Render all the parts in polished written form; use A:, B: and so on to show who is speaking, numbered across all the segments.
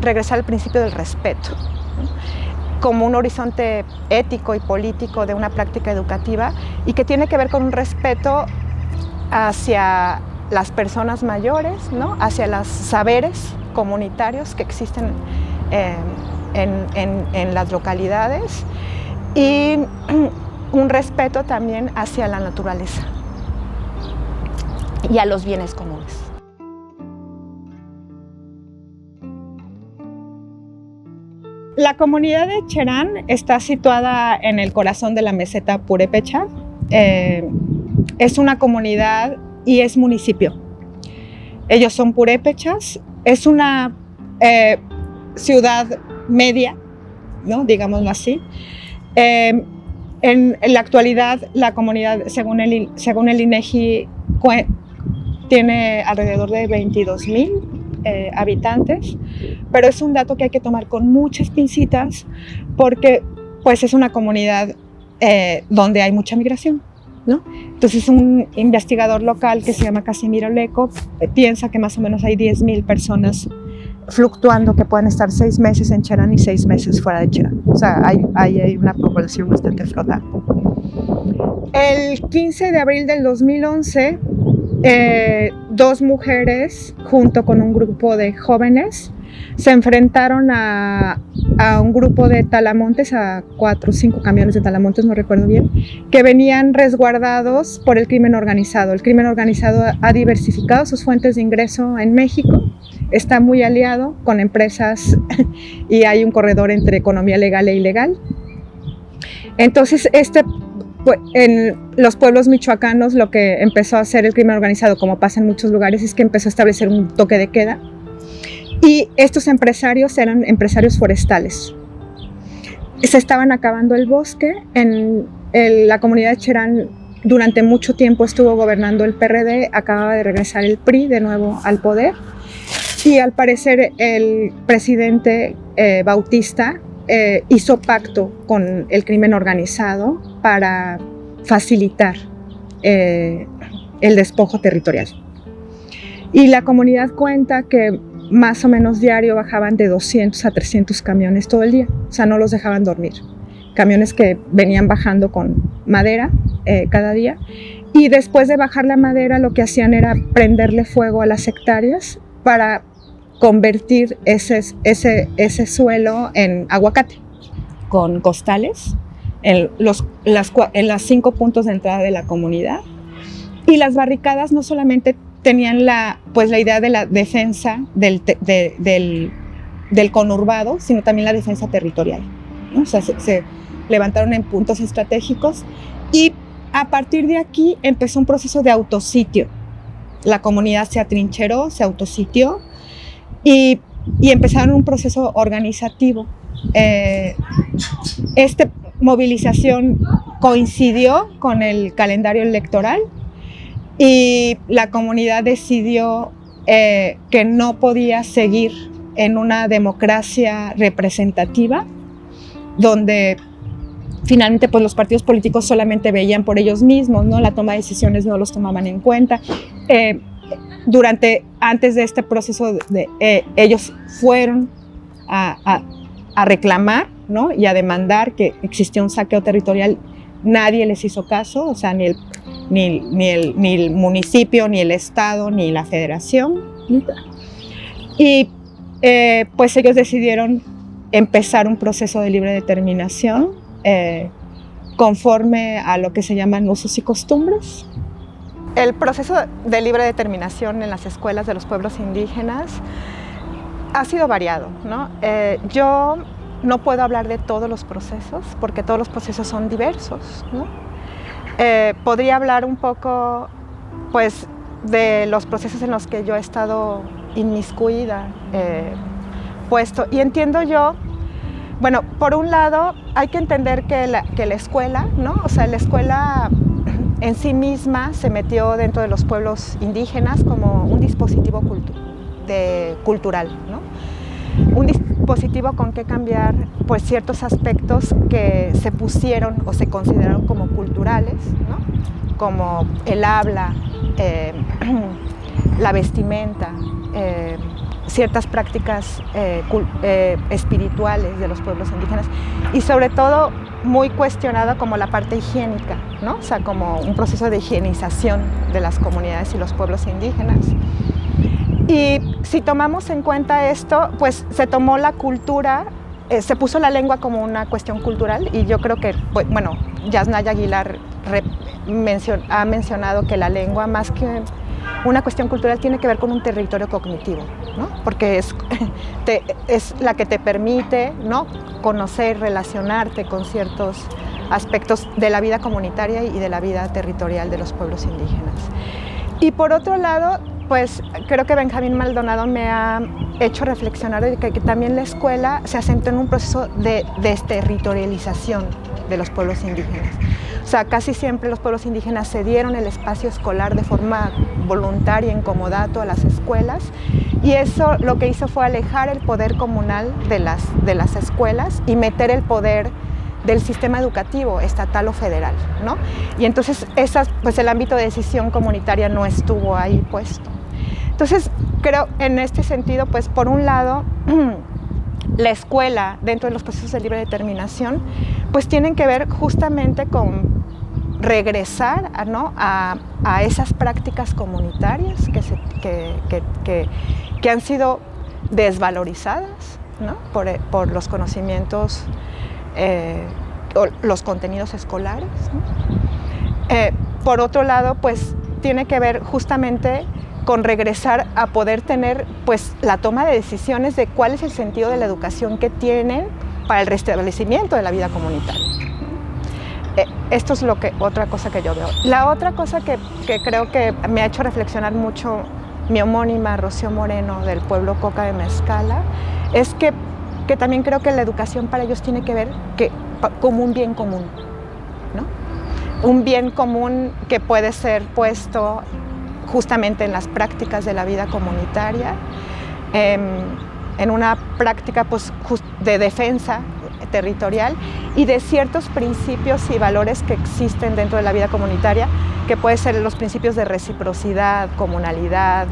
A: regresar al principio del respeto, ¿no? Como un horizonte ético y político de una práctica educativa y que tiene que ver con un respeto hacia las personas mayores, ¿no? Hacia los saberes comunitarios que existen en las localidades y un respeto también hacia la naturaleza y a los bienes comunes. La comunidad de Cherán está situada en el corazón de la meseta purépecha. Es una comunidad y es municipio. Ellos son purépechas. Es una ciudad media, ¿no? Digámoslo así. En la actualidad, la comunidad, según el INEGI, tiene alrededor de 22,000 habitantes, pero es un dato que hay que tomar con muchas pincitas porque pues, es una comunidad donde hay mucha migración, ¿no? Entonces un investigador local que se llama Casimiro Leco piensa que más o menos hay 10,000 personas fluctuando que pueden estar 6 meses en Cherán y 6 meses fuera de Cherán. O sea, hay una población bastante flotante. El 15 de abril del 2011, 2 mujeres junto con un grupo de jóvenes se enfrentaron a un grupo de talamontes, a 4 o 5 camiones de talamontes, no recuerdo bien, que venían resguardados por el crimen organizado. El crimen organizado ha diversificado sus fuentes de ingreso en México, está muy aliado con empresas y hay un corredor entre economía legal e ilegal. Entonces, en los pueblos michoacanos lo que empezó a hacer el crimen organizado, como pasa en muchos lugares, es que empezó a establecer un toque de queda. Y estos empresarios eran empresarios forestales. Se estaban acabando el bosque. En la comunidad de Cherán durante mucho tiempo estuvo gobernando el PRD, acababa de regresar el PRI de nuevo al poder. Y al parecer el presidente Bautista hizo pacto con el crimen organizado para facilitar el despojo territorial. Y la comunidad cuenta que más o menos diario bajaban de 200 a 300 camiones todo el día, o sea, no los dejaban dormir. Camiones que venían bajando con madera cada día, y después de bajar la madera lo que hacían era prenderle fuego a las hectáreas para convertir ese suelo en aguacate, con costales en los 5 puntos de entrada de la comunidad. Y las barricadas no solamente tenían la idea de la defensa del conurbado, sino también la defensa territorial, ¿no? O sea, se levantaron en puntos estratégicos y a partir de aquí empezó un proceso de autositio. La comunidad se atrincheró, se autositió y empezaron un proceso organizativo. Esta movilización coincidió con el calendario electoral y la comunidad decidió que no podía seguir en una democracia representativa donde finalmente pues, los partidos políticos solamente veían por ellos mismos, ¿no? La toma de decisiones no los tomaban en cuenta. Antes de este proceso, ellos fueron a reclamar, ¿no? Y a demandar que existía un saqueo territorial. Nadie les hizo caso, o sea, ni el municipio, ni el estado, ni la federación. Y pues ellos decidieron empezar un proceso de libre determinación conforme a lo que se llaman usos y costumbres. El proceso de libre determinación en las escuelas de los pueblos indígenas ha sido variado, ¿no? Yo no puedo hablar de todos los procesos porque todos los procesos son diversos, ¿no? Podría hablar un poco pues, de los procesos en los que yo he estado inmiscuida, puesto. Y entiendo yo, bueno, por un lado hay que entender que la escuela, ¿no? O sea, la escuela en sí misma se metió dentro de los pueblos indígenas como un dispositivo cultural, ¿no? Un dispositivo con que cambiar pues, ciertos aspectos que se pusieron o se consideraron como culturales, ¿no? Como el habla, la vestimenta, ciertas prácticas espirituales de los pueblos indígenas y sobre todo muy cuestionada como la parte higiénica, ¿no? O sea, como un proceso de higienización de las comunidades y los pueblos indígenas. Y si tomamos en cuenta esto, pues se tomó la cultura, se puso la lengua como una cuestión cultural y yo creo que, bueno, Yasnaya Aguilar ha mencionado que la lengua, más que una cuestión cultural, tiene que ver con un territorio cognitivo, ¿no? Porque es la que te permite, ¿no?, conocer, relacionarte con ciertos aspectos de la vida comunitaria y de la vida territorial de los pueblos indígenas. Y por otro lado, pues creo que Benjamín Maldonado me ha hecho reflexionar de que también la escuela se asentó en un proceso de desterritorialización de los pueblos indígenas. O sea, casi siempre los pueblos indígenas cedieron el espacio escolar de forma voluntaria, en comodato, a las escuelas, y eso lo que hizo fue alejar el poder comunal de las escuelas y meter el poder del sistema educativo estatal o federal, ¿no? Y entonces pues el ámbito de decisión comunitaria no estuvo ahí puesto. Entonces creo en este sentido, pues por un lado, la escuela dentro de los procesos de libre determinación pues tienen que ver justamente con regresar, ¿no?, a esas prácticas comunitarias que han sido desvalorizadas, ¿no?, por los conocimientos o los contenidos escolares, ¿no? Por otro lado, pues tiene que ver justamente con regresar a poder tener pues la toma de decisiones de cuál es el sentido de la educación que tienen para el restablecimiento de la vida comunitaria. Esto es otra cosa que yo veo. La otra cosa que creo que me ha hecho reflexionar mucho mi homónima Rocío Moreno del pueblo Coca de Mezcala es que también creo que la educación para ellos tiene que ver como un bien común, ¿no? Un bien común que puede ser puesto justamente en las prácticas de la vida comunitaria, en una práctica pues, de defensa territorial y de ciertos principios y valores que existen dentro de la vida comunitaria, que pueden ser los principios de reciprocidad, comunalidad,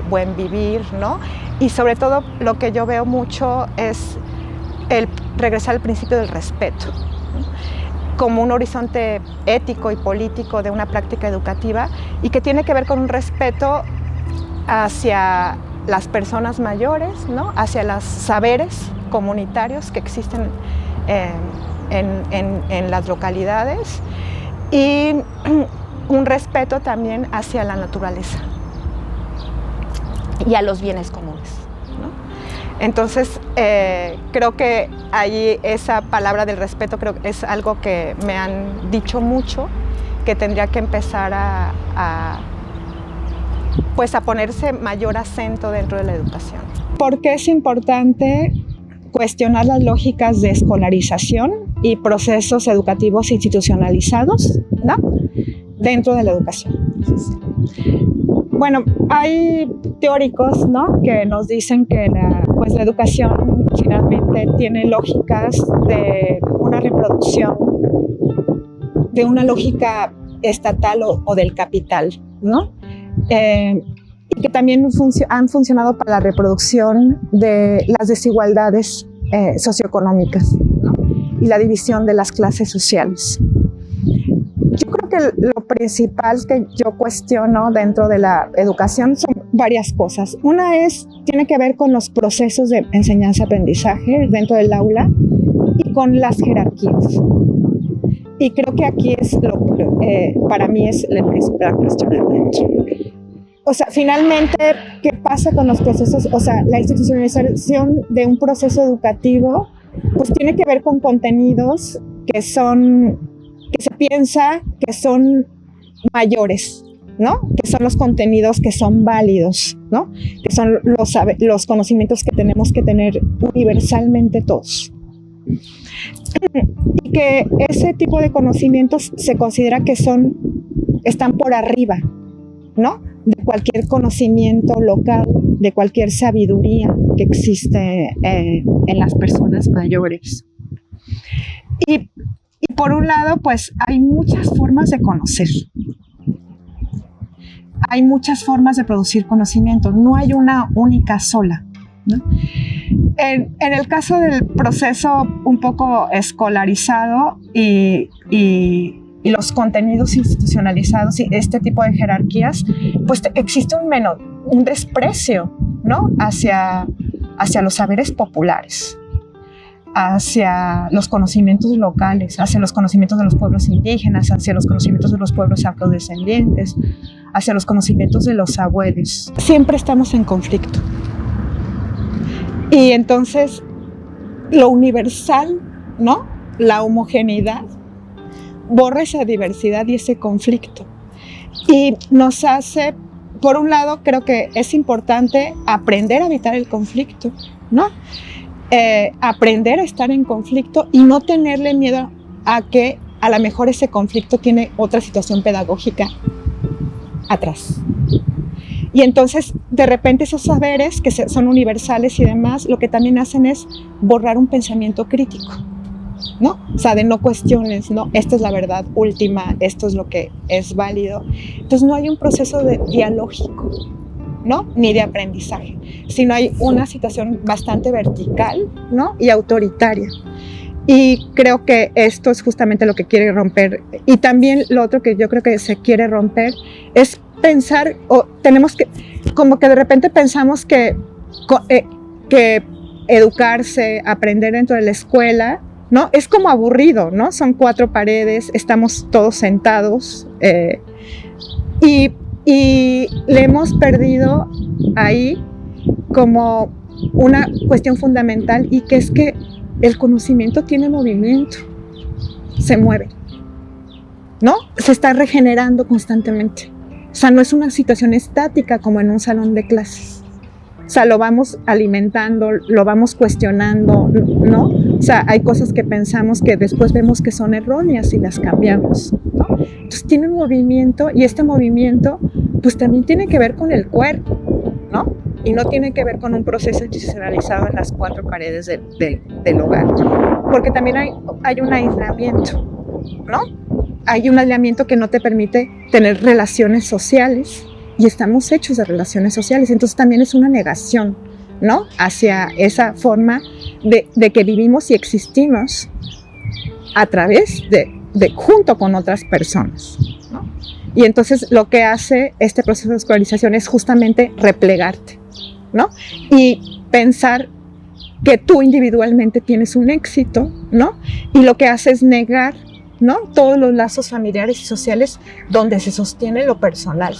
A: buen vivir, ¿no? Y sobre todo lo que yo veo mucho es el regresar al principio del respeto, ¿no?, como un horizonte ético y político de una práctica educativa y que tiene que ver con un respeto hacia las personas mayores, ¿no?, hacia los saberes comunitarios que existen en las localidades y un respeto también hacia la naturaleza y a los bienes comunes, ¿no? Entonces, creo que ahí esa palabra del respeto creo que es algo que me han dicho mucho, que tendría que empezar a ponerse mayor acento dentro de la educación. ¿Por qué es importante cuestionar las lógicas de escolarización y procesos educativos institucionalizados, ¿no?, dentro de la educación? Bueno, hay teóricos, ¿no?, que nos dicen que la educación finalmente tiene lógicas de una reproducción, de una lógica estatal o del capital, ¿no? Y que también han funcionado para la reproducción de las desigualdades socioeconómicas, ¿no?, y la división de las clases sociales. Yo creo que lo principal que yo cuestiono dentro de la educación son varias cosas. Una tiene que ver con los procesos de enseñanza-aprendizaje dentro del aula y con las jerarquías. Y creo que aquí para mí es el principal cuestionamiento. O sea, finalmente, ¿qué pasa con los procesos? O sea, la institucionalización de un proceso educativo pues tiene que ver con contenidos que se piensa que son mayores, ¿no? Que son los contenidos que son válidos, ¿no? Que son los conocimientos que tenemos que tener universalmente todos. Y que ese tipo de conocimientos se considera que están por arriba, ¿no?, de cualquier conocimiento local, de cualquier sabiduría que existe en las personas mayores. Y por un lado, pues hay muchas formas de conocer. Hay muchas formas de producir conocimiento, no hay una única sola, ¿no? En el caso del proceso un poco escolarizado y los contenidos institucionalizados y este tipo de jerarquías, pues existe un desprecio, ¿no? hacia los saberes populares, hacia los conocimientos locales, hacia los conocimientos de los pueblos indígenas, hacia los conocimientos de los pueblos afrodescendientes, hacia los conocimientos de los abuelos. Siempre estamos en conflicto. Y entonces, lo universal, ¿no? La homogeneidad, borra esa diversidad y ese conflicto. Y nos hace, por un lado, creo que es importante aprender a evitar el conflicto, ¿no? Aprender a estar en conflicto y no tenerle miedo a que a lo mejor ese conflicto tiene otra situación pedagógica atrás. Y entonces, de repente, esos saberes que son universales y demás, lo que también hacen es borrar un pensamiento crítico, ¿no? O sea, de no cuestiones, ¿no? Esta es la verdad última, esto es lo que es válido. Entonces, no hay un proceso dialógico, ¿no? Ni de aprendizaje, sino hay una situación bastante vertical, ¿no? Y autoritaria. Y creo que esto es justamente lo que quiere romper. Y también lo otro que yo creo que se quiere romper es pensar, o tenemos que, como que de repente pensamos que educarse, aprender dentro de la escuela, ¿no? Es como aburrido, ¿no? Son 4 paredes, estamos todos sentados y le hemos perdido ahí como una cuestión fundamental, y que es que el conocimiento tiene movimiento, se mueve, ¿no? Se está regenerando constantemente. O sea, no es una situación estática como en un salón de clases. O sea, lo vamos alimentando, lo vamos cuestionando, ¿no? O sea, hay cosas que pensamos que después vemos que son erróneas y las cambiamos, ¿no? Entonces tiene un movimiento, y este movimiento pues también tiene que ver con el cuerpo, ¿no? Y no tiene que ver con un proceso institucionalizado en las 4 paredes del hogar. Porque también hay un aislamiento, ¿no? Hay un aislamiento que no te permite tener relaciones sociales, y estamos hechos de relaciones sociales. Entonces también es una negación, ¿no? Hacia esa forma de que vivimos y existimos a través junto con otras personas, ¿no? Y entonces lo que hace este proceso de escolarización es justamente replegarte, ¿no? Y pensar que tú individualmente tienes un éxito, ¿no? Y lo que hace es negar, ¿no? Todos los lazos familiares y sociales donde se sostiene lo personal.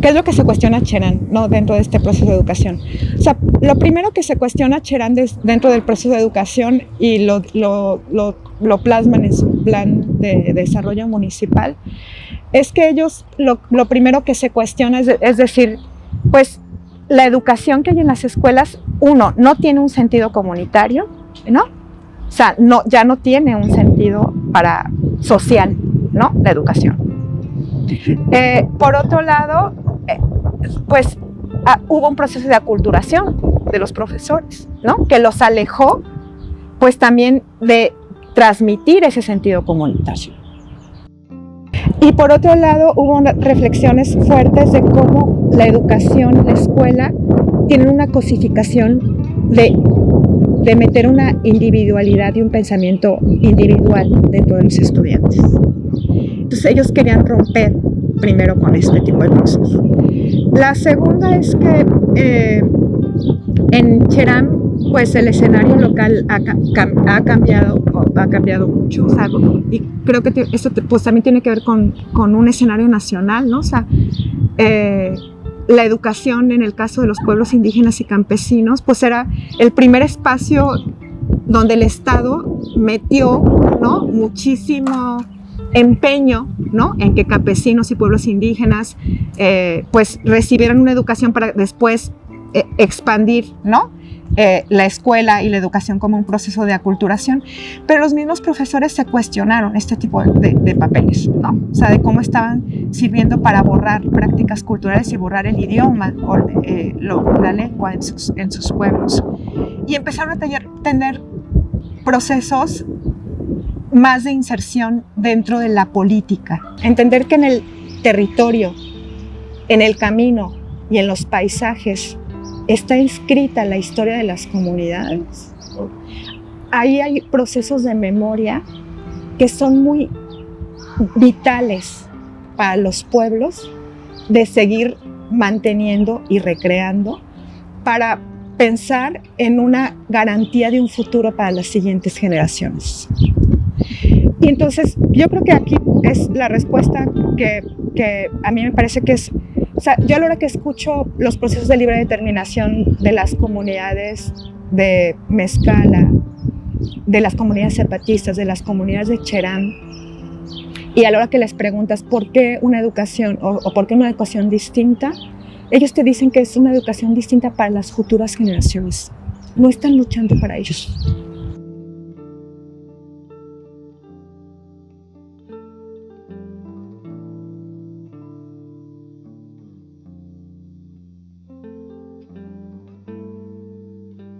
A: ¿Qué es lo que se cuestiona Cherán, ¿no? Dentro de este proceso de educación? O sea, lo primero que se cuestiona Cherán dentro del proceso de educación, y lo plasman en su plan de desarrollo municipal, es que ellos lo primero que se cuestiona es decir, pues la educación que hay en las escuelas, uno, no tiene un sentido comunitario, ¿no? O sea, ya no tiene un sentido social, ¿no? La educación. Por otro lado, pues hubo un proceso de aculturación de los profesores, ¿no? Que los alejó, pues también de transmitir ese sentido comunitario. Y por otro lado, hubo reflexiones fuertes de cómo la educación, la escuela, tienen una cosificación de meter una individualidad y un pensamiento individual dentro de los estudiantes. Entonces ellos querían romper primero con este tipo de procesos. La segunda es que en Cherán, pues el escenario local ha cambiado mucho, o sea, y creo que esto pues también tiene que ver con un escenario nacional, ¿no? O sea, la educación en el caso de los pueblos indígenas y campesinos, pues era el primer espacio donde el Estado metió, ¿no? Muchísimo empeño, ¿no? En que campesinos y pueblos indígenas pues recibieran una educación para después expandir, ¿no? La escuela y la educación como un proceso de aculturación, pero los mismos profesores se cuestionaron este tipo de papeles, ¿no? O sea, de cómo estaban sirviendo para borrar prácticas culturales y borrar el idioma o la lengua en sus pueblos, y empezaron a tener procesos más de inserción dentro de la política. Entender que en el territorio, en el camino y en los paisajes está inscrita la historia de las comunidades, ahí hay procesos de memoria que son muy vitales para los pueblos de seguir manteniendo y recreando para pensar en una garantía de un futuro para las siguientes generaciones. Y entonces yo creo que aquí es la respuesta que a mí me parece que es, o sea, yo a la hora que escucho los procesos de libre determinación de las comunidades de Mezcala, de las comunidades zapatistas, de las comunidades de Cherán, y a la hora que les preguntas por qué una educación o por qué una educación distinta, ellos te dicen que es una educación distinta para las futuras generaciones. No están luchando para ellos.